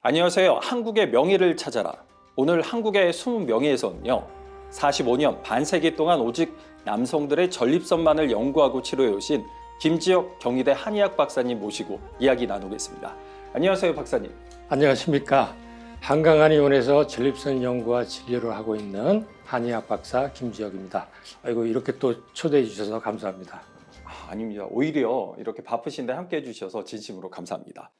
안녕하세요. 한국의 명의를 찾아라. 오늘 한국의 20명의에서는요. 45년 반세기 동안 오직 남성들의 전립선만을 연구하고 치료해 오신 김지혁 경희대 한의학 박사님 모시고 이야기 나누겠습니다. 안녕하세요, 박사님. 안녕하십니까. 한강한의원에서 전립선 연구와 진료를 하고 있는 한의학 박사 김지혁입니다. 아이고, 이렇게 또 초대해 주셔서 감사합니다. 아닙니다. 오히려 이렇게 바쁘신데 함께 해주셔서 진심으로 감사합니다.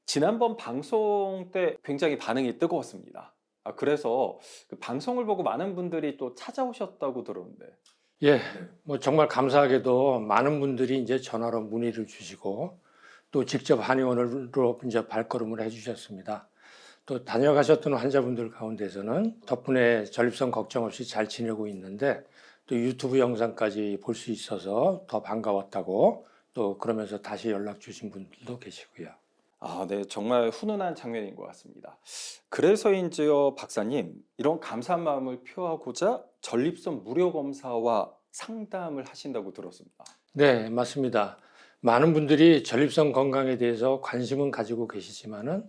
지난번 방송 때 굉장히 반응이 뜨거웠습니다. 그래서 그 방송을 보고 많은 분들이 또 찾아오셨다고 들었는데. 예, 정말 감사하게도 많은 분들이 이제 전화로 문의를 주시고 또 직접 한의원으로 이제 발걸음을 해주셨습니다. 또 다녀가셨던 환자분들 가운데서는 덕분에 전립선 걱정 없이 잘 지내고 있는데 또 유튜브 영상까지 볼 수 있어서 더 반가웠다고 또 그러면서 다시 연락 주신 분들도 계시고요. 네, 정말 훈훈한 장면인 것 같습니다. 그래서인지요, 박사님, 이런 감사한 마음을 표하고자 전립선 무료 검사와 상담을 하신다고 들었습니다. 네, 맞습니다. 많은 분들이 전립선 건강에 대해서 관심은 가지고 계시지만은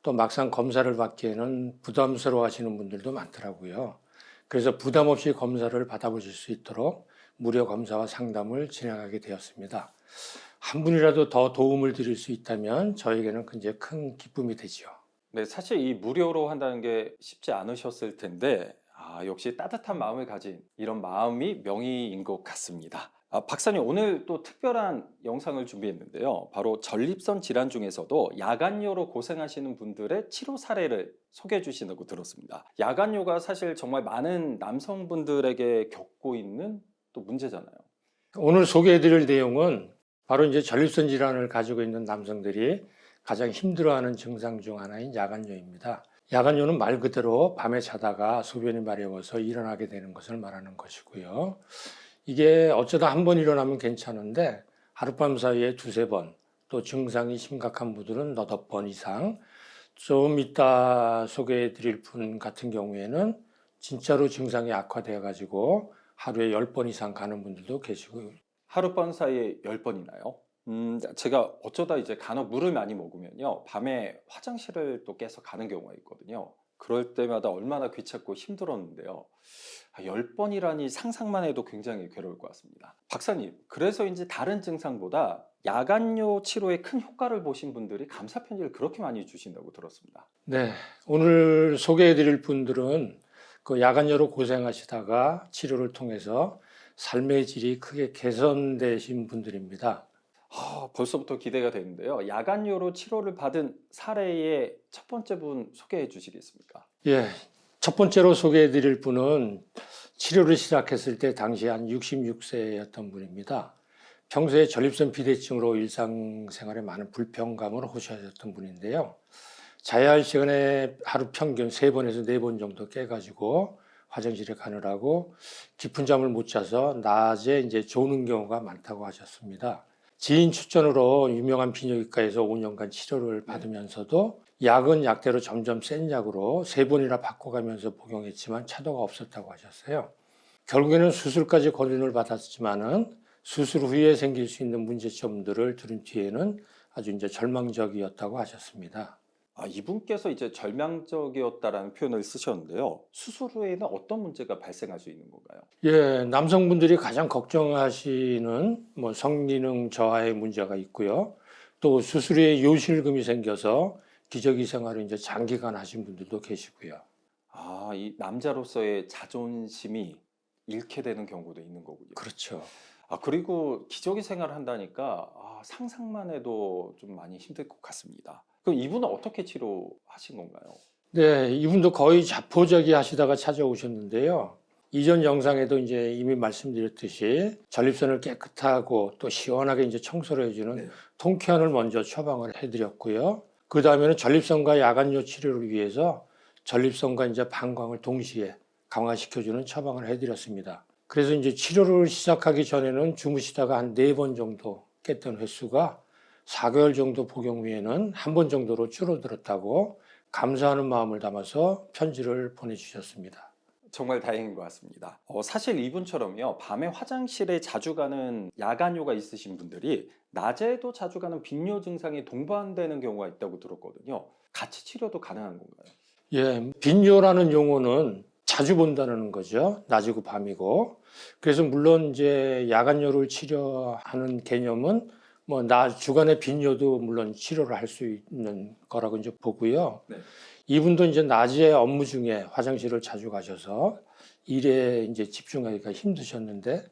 또 막상 검사를 받기에는 부담스러워 하시는 분들도 많더라고요. 그래서 부담 없이 검사를 받아보실 수 있도록 무료 검사와 상담을 진행하게 되었습니다. 한 분이라도 더 도움을 드릴 수 있다면 저에게는 굉장히 큰 기쁨이 되죠. 네, 사실 이 무료로 한다는 게 쉽지 않으셨을 텐데, 역시 따뜻한 마음을 가진 이런 마음이 명의인 것 같습니다. 박사님, 오늘 또 특별한 영상을 준비했는데요. 바로 전립선 질환 중에서도 야간요로 고생하시는 분들의 치료 사례를 소개해 주신다고 들었습니다. 야간요가 사실 정말 많은 남성분들에게 겪고 있는 또 문제잖아요. 오늘 소개해드릴 내용은 바로 이제 전립선 질환을 가지고 있는 남성들이 가장 힘들어하는 증상 중 하나인 야간요입니다. 야간요는 말 그대로 밤에 자다가 소변이 마려워서 일어나게 되는 것을 말하는 것이고요. 이게 어쩌다 한 번 일어나면 괜찮은데 하룻밤 사이에 두세 번, 또 증상이 심각한 분들은 너댓 번 이상, 좀 이따 소개해 드릴 분 같은 경우에는 진짜로 증상이 악화되어 가지고 하루에 10번 이상 가는 분들도 계시고요. 하룻밤 사이에 10번이나요? 제가 어쩌다 이제 간혹 물을 많이 먹으면요. 밤에 화장실을 또 깨서 가는 경우가 있거든요. 그럴 때마다 얼마나 귀찮고 힘들었는데요. 10번이라니 상상만 해도 굉장히 괴로울 것 같습니다. 박사님, 그래서인지 다른 증상보다 야간요 치료에 큰 효과를 보신 분들이 감사 편지를 그렇게 많이 주신다고 들었습니다. 네, 오늘 소개해 드릴 분들은 그 야간요로 고생하시다가 치료를 통해서 삶의 질이 크게 개선되신 분들입니다. 벌써부터 기대가 되는데요. 야간요로 치료를 받은 사례의 첫 번째 분 소개해 주시겠습니까? 예, 첫 번째로 소개해 드릴 분은 치료를 시작했을 때 당시 한 66세였던 분입니다. 평소에 전립선 비대증으로 일상생활에 많은 불편감을 호소하셨던 분인데요. 자야 할 시간에 하루 평균 3번에서 4번 정도 깨가지고 화장실에 가느라고 깊은 잠을 못 자서 낮에 이제 조는 경우가 많다고 하셨습니다. 지인 추천으로 유명한 비뇨기과에서 5년간 치료를 받으면서도 약은 약대로 점점 센 약으로 3번이나 바꿔가면서 복용했지만 차도가 없었다고 하셨어요. 결국에는 수술까지 권유를 받았지만은 수술 후에 생길 수 있는 문제점들을 들은 뒤에는 아주 이제 절망적이었다고 하셨습니다. 이분께서 이제 절망적이었다라는 표현을 쓰셨는데요. 수술 후에는 어떤 문제가 발생할 수 있는 건가요? 예, 남성분들이 가장 걱정하시는 성기능 저하의 문제가 있고요. 또 수술 후에 요실금이 생겨서 기저귀 생활을 이제 장기간 하신 분들도 계시고요. 이 남자로서의 자존심이 잃게 되는 경우도 있는 거군요. 그렇죠. 그리고 기저귀 생활을 한다니까 상상만 해도 좀 많이 힘들 것 같습니다. 그럼 이분은 어떻게 치료하신 건가요? 네, 이분도 거의 자포자기 하시다가 찾아오셨는데요. 이전 영상에도 이제 이미 말씀드렸듯이 전립선을 깨끗하고 또 시원하게 이제 청소를 해주는 통쾌한을 먼저 처방을 해드렸고요. 그 다음에는 전립선과 야간요 치료를 위해서 전립선과 이제 방광을 동시에 강화시켜주는 처방을 해드렸습니다. 그래서 이제 치료를 시작하기 전에는 주무시다가 한 4번 정도 깼던 횟수가 4개월 정도 복용 후에는 1번 정도로 줄어들었다고 감사하는 마음을 담아서 편지를 보내주셨습니다. 정말 다행인 것 같습니다. 사실 이분처럼요, 밤에 화장실에 자주 가는 야간요가 있으신 분들이 낮에도 자주 가는 빈뇨 증상이 동반되는 경우가 있다고 들었거든요. 같이 치료도 가능한 건가요? 예, 빈뇨라는 용어는 자주 본다는 거죠. 낮이고 밤이고. 그래서 물론 이제 야간뇨를 치료하는 개념은 뭐 주간의 빈뇨도 물론 치료를 할 수 있는 거라고 이제 보고요. 네. 이분도 이제 낮에 업무 중에 화장실을 자주 가셔서 일에 이제 집중하기가 힘드셨는데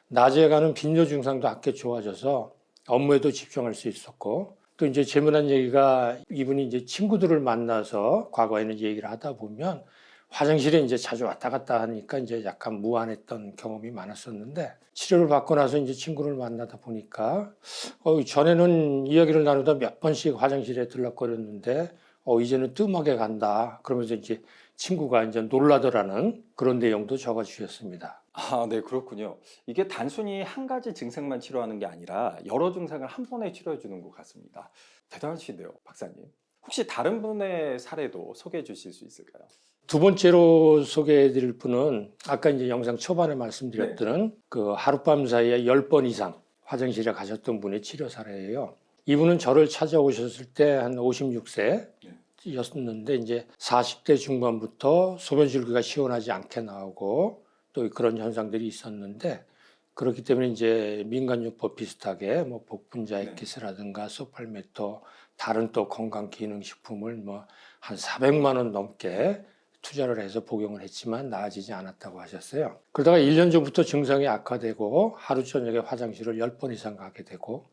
낮에 가는 빈뇨 증상도 함께 좋아져서 업무에도 집중할 수 있었고 또 이제 재미난 얘기가 이분이 이제 친구들을 만나서 과거에는 얘기를 하다 보면 화장실에 이제 자주 왔다 갔다 하니까 이제 약간 무안했던 경험이 많았었는데 치료를 받고 나서 이제 친구를 만나다 보니까 전에는 이야기를 나누다 몇 번씩 화장실에 들락거렸는데 이제는 뜸하게 간다. 그러면서 이제 친구가 이제 놀라더라는 그런 내용도 적어 주셨습니다. 아, 네, 그렇군요. 이게 단순히 한 가지 증상만 치료하는 게 아니라 여러 증상을 한 번에 치료해 주는 것 같습니다. 대단하신데요, 박사님. 혹시 다른 분의 사례도 소개해 주실 수 있을까요? 두 번째로 소개해 드릴 분은 아까 이제 영상 초반에 말씀드렸던 그 하룻밤 사이에 10번 이상 화장실에 가셨던 분의 치료 사례예요. 이분은 저를 찾아오셨을 때 한 56세였는데 이제 40대 중반부터 소변 줄기가 시원하지 않게 나오고 또 그런 현상들이 있었는데 그렇기 때문에 이제 민간요법 비슷하게 뭐 복분자 액기스라든가 소팔메토 다른 또 건강기능식품을 뭐 한 400만 원 넘게 투자를 해서 복용을 했지만 나아지지 않았다고 하셨어요. 그러다가 1년 전부터 증상이 악화되고 하루 저녁에 화장실을 10번 이상 가게 되고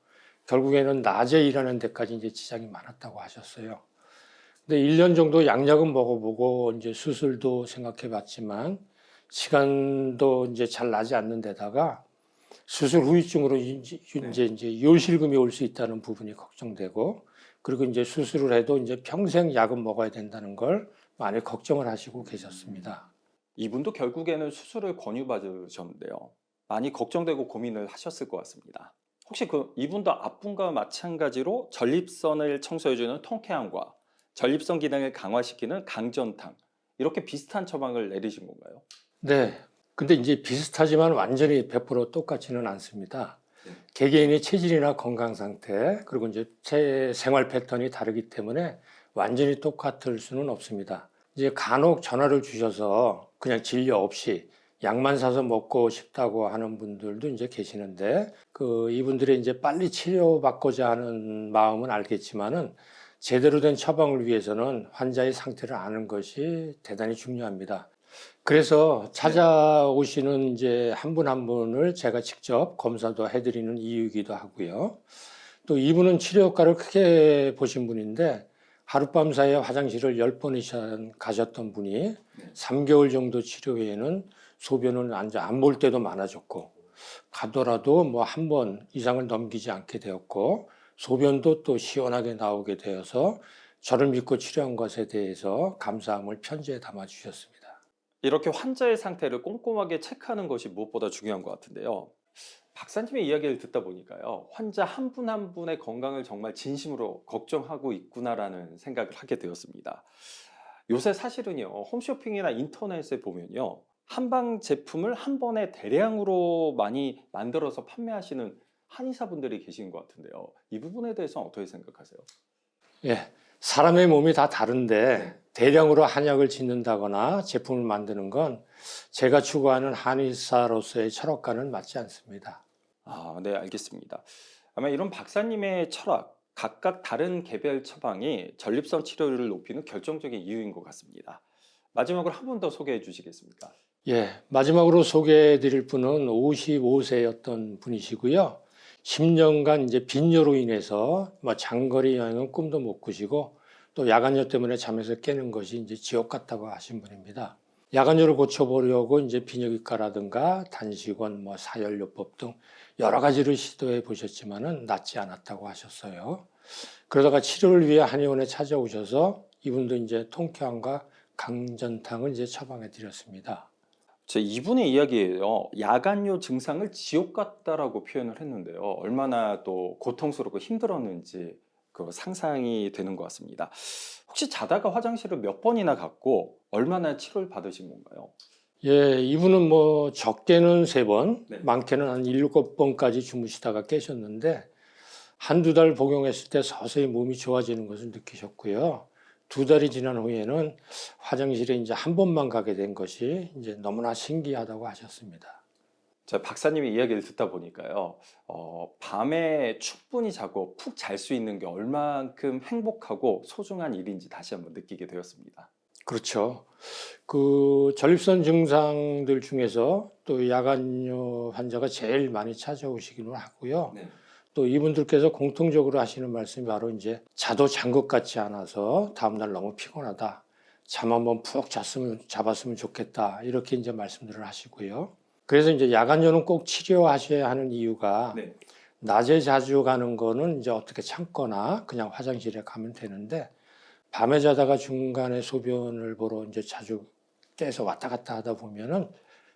결국에는 낮에 일하는 데까지 이제 지장이 많았다고 하셨어요. 근데 1년 정도 약약은 먹어보고 이제 수술도 생각해 봤지만 시간도 이제 잘 나지 않는 데다가 수술 후유증으로 이제 요실금이 올 수 있다는 부분이 걱정되고 그리고 이제 수술을 해도 이제 평생 약은 먹어야 된다는 걸 많이 걱정을 하시고 계셨습니다. 이분도 결국에는 수술을 권유받으셨는데요. 많이 걱정되고 고민을 하셨을 것 같습니다. 혹시 이분도 앞분과 마찬가지로 전립선을 청소해주는 통쾌함과 전립선 기능을 강화시키는 강전탕 이렇게 비슷한 처방을 내리신 건가요? 네. 근데 이제 비슷하지만 완전히 100% 똑같지는 않습니다. 개개인의 체질이나 건강 상태 그리고 이제 생활 패턴이 다르기 때문에 완전히 똑같을 수는 없습니다. 이제 간혹 전화를 주셔서 그냥 진료 없이 약만 사서 먹고 싶다고 하는 분들도 이제 계시는데 이분들의 이제 빨리 치료받고자 하는 마음은 알겠지만은 제대로 된 처방을 위해서는 환자의 상태를 아는 것이 대단히 중요합니다. 그래서 찾아오시는 이제 한 분 한 분을 제가 직접 검사도 해드리는 이유이기도 하고요. 또 이분은 치료 효과를 크게 보신 분인데 하룻밤 사이에 화장실을 10번 이상 가셨던 분이 3개월 정도 치료 후에는 소변을 안 볼 때도 많아졌고 가더라도 뭐 한 번 이상을 넘기지 않게 되었고 소변도 또 시원하게 나오게 되어서 저를 믿고 치료한 것에 대해서 감사함을 편지에 담아 주셨습니다. 이렇게 환자의 상태를 꼼꼼하게 체크하는 것이 무엇보다 중요한 것 같은데요. 박사님의 이야기를 듣다 보니까요. 환자 한 분 한 분의 건강을 정말 진심으로 걱정하고 있구나라는 생각을 하게 되었습니다. 요새 사실은요. 홈쇼핑이나 인터넷에 보면요. 한방 제품을 한 번에 대량으로 많이 만들어서 판매하시는 한의사분들이 계신 것 같은데요. 이 부분에 대해서 어떻게 생각하세요? 예, 사람의 몸이 다 다른데 대량으로 한약을 짓는다거나 제품을 만드는 건 제가 추구하는 한의사로서의 철학과는 맞지 않습니다. 아, 네, 알겠습니다. 아마 이런 박사님의 철학, 각각 다른 개별 처방이 전립선 치료율을 높이는 결정적인 이유인 것 같습니다. 마지막으로 한 분 더 소개해 주시겠습니까? 예, 마지막으로 소개해 드릴 분은 55세였던 분이시고요. 10년간 이제 빈뇨로 인해서 뭐 장거리 여행은 꿈도 못 꾸시고 또 야간뇨 때문에 잠에서 깨는 것이 이제 지옥 같다고 하신 분입니다. 야간뇨를 고쳐보려고 이제 비뇨기과라든가 단식원, 뭐 사열요법 등 여러 가지를 시도해 보셨지만은 낫지 않았다고 하셨어요. 그러다가 치료를 위해 한의원에 찾아오셔서 이분도 이제 통쾌함과 강전탕을 이제 처방해 드렸습니다. 제 이분의 이야기예요. 야간요 증상을 지옥 같다라고 표현을 했는데요. 얼마나 또 고통스럽고 힘들었는지 상상이 되는 것 같습니다. 혹시 자다가 화장실을 몇 번이나 갔고 얼마나 치료를 받으신 건가요? 예, 이분은 뭐 적게는 3번, 네. 많게는 한 7번까지 주무시다가 깨셨는데 한두 달 복용했을 때 서서히 몸이 좋아지는 것을 느끼셨고요. 2달이 지난 후에는 화장실에 이제 한 번만 가게 된 것이 이제 너무나 신기하다고 하셨습니다. 자, 박사님의 이야기를 듣다 보니까요, 밤에 충분히 자고 푹 잘 수 있는 게 얼만큼 행복하고 소중한 일인지 다시 한번 느끼게 되었습니다. 그렇죠. 그 전립선 증상들 중에서 또 야간요 환자가 제일 많이 찾아오시기는 하고요. 네. 또 이분들께서 공통적으로 하시는 말씀이 바로 이제 자도 잔 것 같지 않아서 다음날 너무 피곤하다. 잠 한번 푹 잡았으면 좋겠다. 이렇게 이제 말씀들을 하시고요. 그래서 이제 야간요는 꼭 치료하셔야 하는 이유가 네. 낮에 자주 가는 거는 이제 어떻게 참거나 그냥 화장실에 가면 되는데 밤에 자다가 중간에 소변을 보러 이제 자주 깨서 왔다 갔다 하다 보면은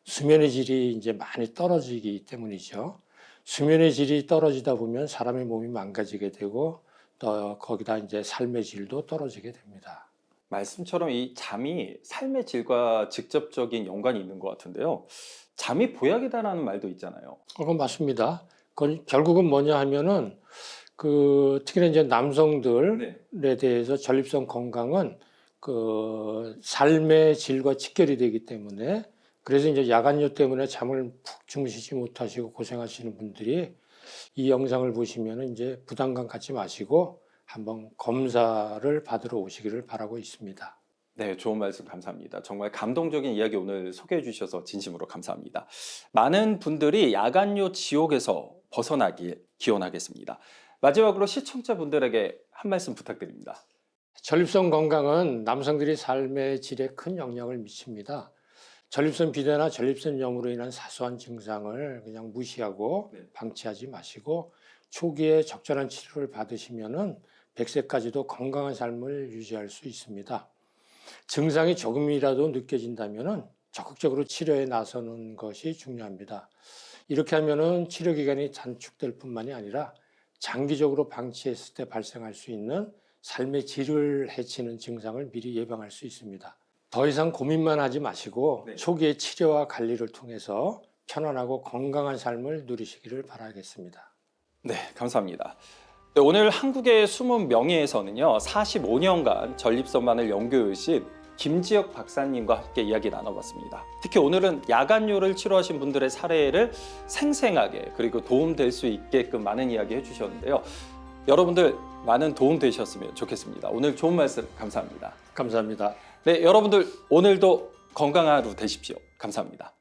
수면의 질이 이제 많이 떨어지기 때문이죠. 수면의 질이 떨어지다 보면 사람의 몸이 망가지게 되고 또 거기다 이제 삶의 질도 떨어지게 됩니다. 말씀처럼 이 잠이 삶의 질과 직접적인 연관이 있는 것 같은데요. 잠이 보약이다라는 말도 있잖아요. 그건 맞습니다. 그건 결국은 뭐냐 하면은 특히나 이제 남성들에 대해서 전립선 건강은 그 삶의 질과 직결이 되기 때문에 그래서 이제 야간요 때문에 잠을 푹 주무시지 못하시고 고생하시는 분들이 이 영상을 보시면 이제 부담감 갖지 마시고 한번 검사를 받으러 오시기를 바라고 있습니다. 네, 좋은 말씀 감사합니다. 정말 감동적인 이야기 오늘 소개해 주셔서 진심으로 감사합니다. 많은 분들이 야간요 지옥에서 벗어나길 기원하겠습니다. 마지막으로 시청자분들에게 한 말씀 부탁드립니다. 전립선 건강은 남성들이 삶의 질에 큰 영향을 미칩니다. 전립선 비대나 전립선염으로 인한 사소한 증상을 그냥 무시하고 네. 방치하지 마시고 초기에 적절한 치료를 받으시면은 100세까지도 건강한 삶을 유지할 수 있습니다. 증상이 조금이라도 느껴진다면은 적극적으로 치료에 나서는 것이 중요합니다. 이렇게 하면은 치료 기간이 단축될 뿐만이 아니라 장기적으로 방치했을 때 발생할 수 있는 삶의 질을 해치는 증상을 미리 예방할 수 있습니다. 더 이상 고민만 하지 마시고 네. 초기의 치료와 관리를 통해서 편안하고 건강한 삶을 누리시기를 바라겠습니다. 네, 감사합니다. 네, 오늘 한국의 숨은 명예에서는요, 45년간 전립선만을 연구해오신 김지혁 박사님과 함께 이야기 나눠봤습니다. 특히 오늘은 야간요를 치료하신 분들의 사례를 생생하게 그리고 도움될 수 있게끔 많은 이야기 해주셨는데요. 여러분들 많은 도움 되셨으면 좋겠습니다. 오늘 좋은 말씀 감사합니다. 감사합니다. 네, 여러분들 오늘도 건강한 하루 되십시오. 감사합니다.